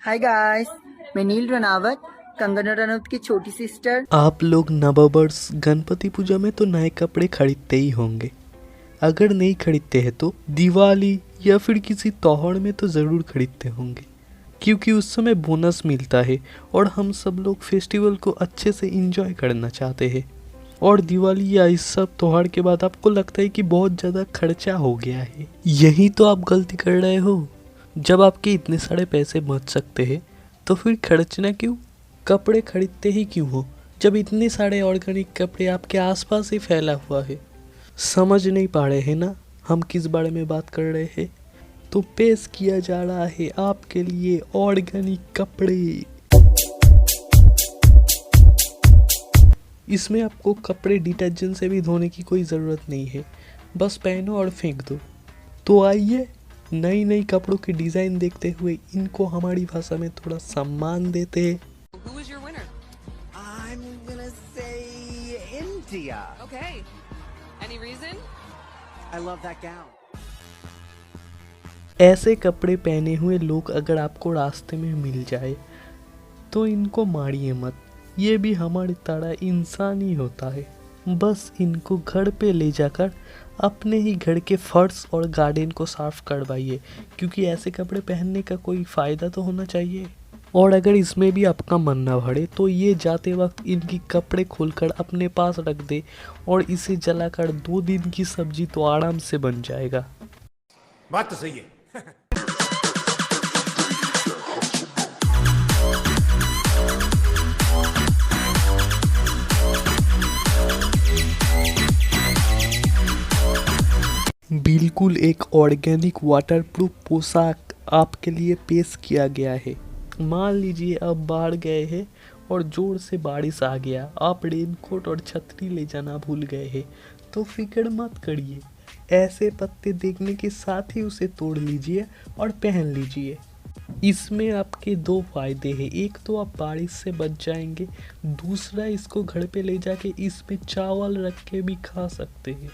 Hi guys, मैं नील रनावत, कंगना रनौत की छोटी सिस्टर। आप लोग नववर्ष गणपति पूजा में तो नए कपड़े खरीदते ही होंगे। अगर नहीं खरीदते हैं तो दिवाली या फिर किसी त्योहार में तो ज़रूर खरीदते होंगे, क्योंकि उस समय बोनस मिलता है और हम सब लोग फेस्टिवल को अच्छे से एंजॉय करना चाहते हैं। और दिवाली या इस सब त्योहार के बाद आपको लगता है कि बहुत ज़्यादा खर्चा हो गया है। यही तो आप गलती कर रहे हो। जब आपके इतने सारे पैसे बच सकते हैं तो फिर खर्चना क्यों? कपड़े खरीदते ही क्यों हो जब इतने सारे ऑर्गेनिक कपड़े आपके आसपास ही फैला हुआ है? समझ नहीं पा रहे हैं ना हम किस बारे में बात कर रहे हैं? तो पेश किया जा रहा है आपके लिए ऑर्गेनिक कपड़े। इसमें आपको कपड़े डिटर्जेंट से भी धोने की कोई ज़रूरत नहीं है, बस पहनो और फेंक दो। तो आइए नई नई कपड़ों के डिज़ाइन देखते हुए इनको हमारी भाषा में थोड़ा सम्मान देते हैं। Who is your winner? I'm gonna say India. Okay. Any reason? I love that gown. ऐसे कपड़े पहने हुए लोग अगर आपको रास्ते में मिल जाए तो इनको मारिए मत। ये भी हमारी तरह इंसान ही होता है। बस इनको घर पे ले जाकर अपने ही घर के फर्श और गार्डन को साफ करवाइए, क्योंकि ऐसे कपड़े पहनने का कोई फ़ायदा तो होना चाहिए। और अगर इसमें भी आपका मन ना भरे तो ये जाते वक्त इनकी कपड़े खोलकर अपने पास रख दे और इसे जलाकर 2 दिन की सब्जी तो आराम से बन जाएगा। बात तो सही है। बिल्कुल एक ऑर्गेनिक वाटरप्रूफ पोशाक आपके लिए पेश किया गया है। मान लीजिए आप बाहर गए हैं और ज़ोर से बारिश आ गया, आप रेनकोट और छतरी ले जाना भूल गए हैं, तो फिक्र मत करिए। ऐसे पत्ते देखने के साथ ही उसे तोड़ लीजिए और पहन लीजिए। इसमें आपके 2 फायदे हैं। एक तो आप बारिश से बच जाएंगे, दूसरा इसको घर पे ले जाके इसमें चावल रख के भी खा सकते हैं।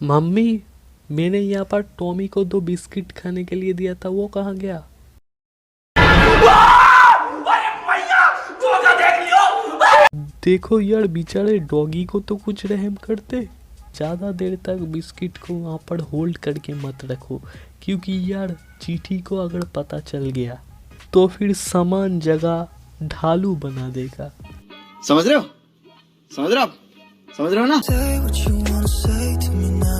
मम्मी, मैंने यहाँ पर टॉमी को 2 बिस्किट खाने के लिए दिया था, वो कहाँ गया? देखो यार, बेचारे डॉगी को तो कुछ रहम करते। ज़्यादा देर तक बिस्किट को वहाँ पर होल्ड करके मत रखो, क्योंकि यार चींटी को अगर पता चल गया तो फिर समान जगह ढालू बना देगा। समझ रहे हो? समझ रहे हो आप? समझ रहे हो ना? Say what you wanna say to me now.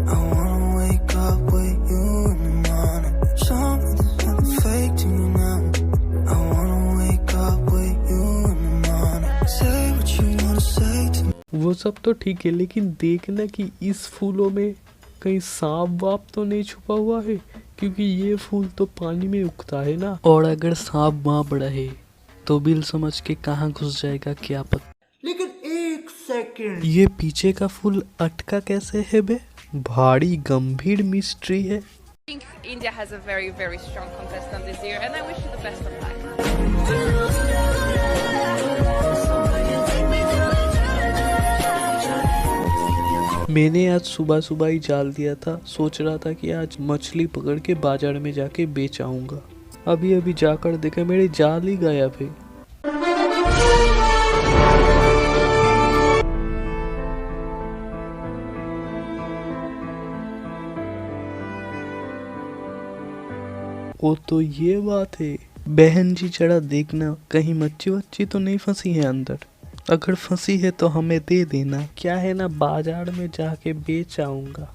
I wanna wake up with you in the morning. Show me there's nothing fake to me now. I wanna wake up with you in the morning. Say what you wanna say to me. वो सब तो ठीक है, लेकिन देखना कि इस फूलों में कहीं सांप वाप तो नहीं छुपा हुआ है, क्योंकि ये फूल तो पानी में उगता है ना। और अगर सांप वहाँ बड़ा है तो बिल समझ के कहाँ घुस जाएगा क्या पता। लेकिन 1 सेकंड। ये पीछे का फूल अटका कैसे है बे? भारी गंभीर मिस्ट्री है। I think India has a very, very strong contestant this year, and I wish you the best of luck. मैंने आज सुबह सुबह ही जाल दिया था, सोच रहा था कि आज मछली पकड़ के बाजार में जाके बेच आऊंगा। अभी अभी जाकर देखा मेरे जाल ही गायब है। ओ तो ये बात है। बहन जी जरा देखना कहीं मच्छी वच्छी तो नहीं फंसी है अंदर। अगर फंसी है तो हमें दे देना, क्या है ना बाजार में जाके बेच आऊंगा।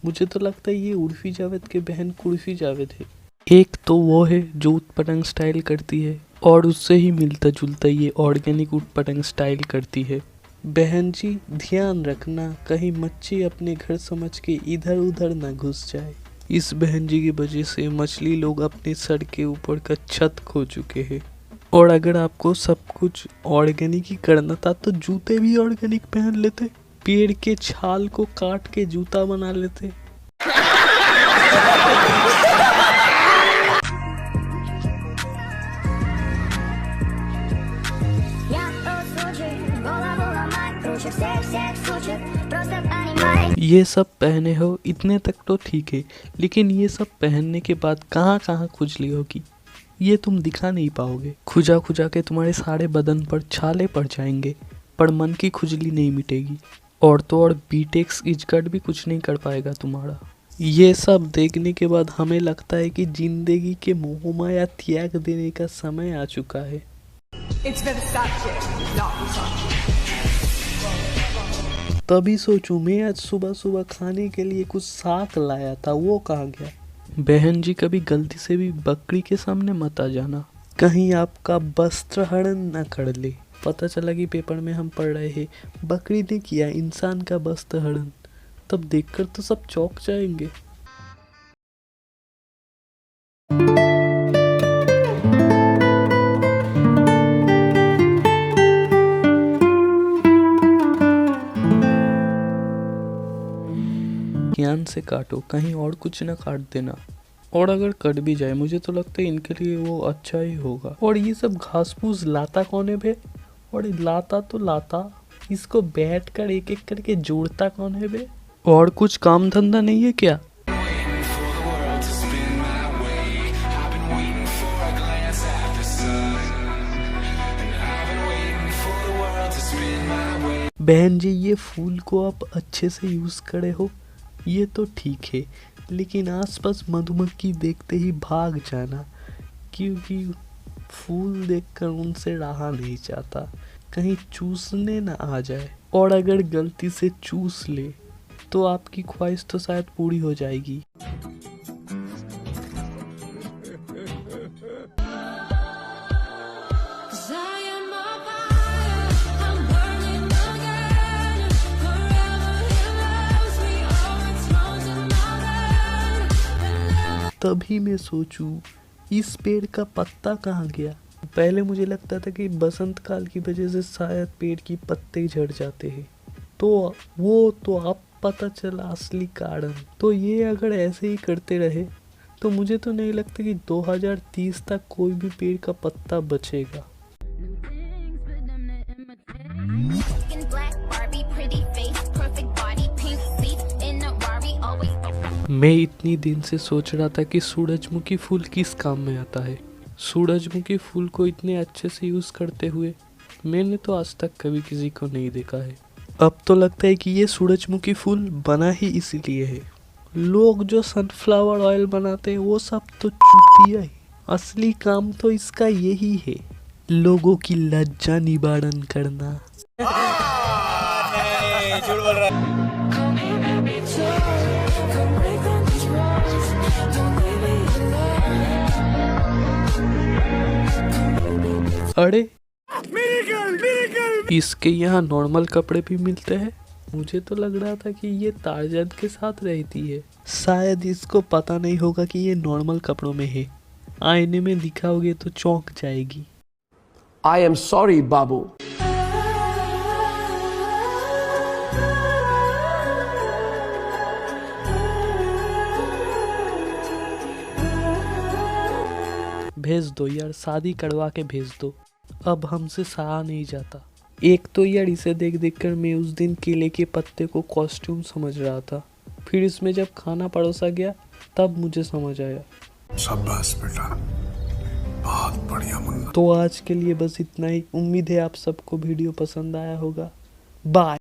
मुझे तो लगता है ये उर्फी जावेद के बहन कुर्फी जावेद है। एक तो वो है जो ऊटपटांग स्टाइल करती है, और उससे ही मिलता जुलता ये ऑर्गेनिक ऊटपटांग स्टाइल करती है। बहन जी ध्यान रखना कहीं मच्छी अपने घर समझ के इधर उधर ना घुस जाए। इस बहन जी की वजह से मछली लोग अपने सर के ऊपर का छत खो चुके हैं। और अगर आपको सब कुछ ऑर्गेनिक ही करना था तो जूते भी ऑर्गेनिक पहन लेते, पेड़ के छाल को काट के जूता बना लेते। ये सब पहने हो इतने तक तो ठीक है, लेकिन ये सब पहनने के बाद कहाँ कहाँ खुजली होगी ये तुम दिखा नहीं पाओगे। खुजा खुजा के तुम्हारे सारे बदन पर छाले पड़ जाएंगे, पर मन की खुजली नहीं मिटेगी। और तो और बीटेक्स इजकट भी कुछ नहीं कर पाएगा तुम्हारा। ये सब देखने के बाद हमें लगता है कि जिंदगी के मोह माया त्याग देने का समय आ चुका है। तभी सोचूं मैं आज सुबह सुबह खाने के लिए कुछ साग लाया था, वो कहाँ गया? बहन जी कभी गलती से भी बकरी के सामने मत आ जाना, कहीं आपका वस्त्र हरण न कर ले। पता चला कि पेपर में हम पढ़ रहे हैं बकरी ने किया इंसान का वस्त्र हरण, तब देखकर तो सब चौंक जाएंगे। ध्यान से काटो, कहीं और कुछ ना काट देना। और अगर कट भी जाए मुझे तो लगता है इनके लिए वो अच्छा ही होगा। और ये सब घास फूस लाता कौन है बे? और लाता तो लाता, इसको बैठ कर एक एक करके जोड़ता कौन है बे? और कुछ काम धंधा नहीं है क्या? बहन जी ये फूल को आप अच्छे से यूज करे हो ये तो ठीक है, लेकिन आसपास मधुमक्खी देखते ही भाग जाना, क्योंकि फूल देखकर उनसे रहा नहीं जाता, कहीं चूसने ना आ जाए। और अगर गलती से चूस ले तो आपकी ख्वाहिश तो शायद पूरी हो जाएगी। तभी मैं सोचूं इस पेड़ का पत्ता कहाँ गया। पहले मुझे लगता था कि बसंत काल की वजह से शायद पेड़ की पत्ते झड़ जाते हैं, तो वो तो अब पता चला असली कारण। तो ये अगर ऐसे ही करते रहे तो मुझे तो नहीं लगता कि 2030 तक कोई भी पेड़ का पत्ता बचेगा। मैं इतनी दिन से सोच रहा था कि सूरजमुखी फूल किस काम में आता है। सूरजमुखी फूल को इतने अच्छे से यूज करते हुए मैंने तो आज तक कभी किसी को नहीं देखा है। अब तो लगता है कि ये सूरजमुखी फूल बना ही इसीलिए है। लोग जो सनफ्लावर ऑयल बनाते हैं वो सब तो चूतिया है, असली काम तो इसका यही है, लोगों की लज्जा निवारण करना। अरे इसके यहाँ नॉर्मल कपड़े भी मिलते हैं। मुझे तो लग रहा था कि ये टार्जन के साथ रहती है। शायद इसको पता नहीं होगा कि ये नॉर्मल कपड़ों में है, आईने में दिखाओगे तो चौंक जाएगी। I am sorry, बाबू। भेज दो यार, शादी करवा के भेज दो, अब हमसे सहा नहीं जाता। एक तो यार इसे देख देख कर मैं उस दिन केले के पत्ते को कॉस्ट्यूम समझ रहा था, फिर इसमें जब खाना परोसा गया तब मुझे समझ आया। शाबाश बेटा, बहुत बढ़िया मुन्ना। तो आज के लिए बस इतना ही। उम्मीद है आप सबको वीडियो पसंद आया होगा। बाय।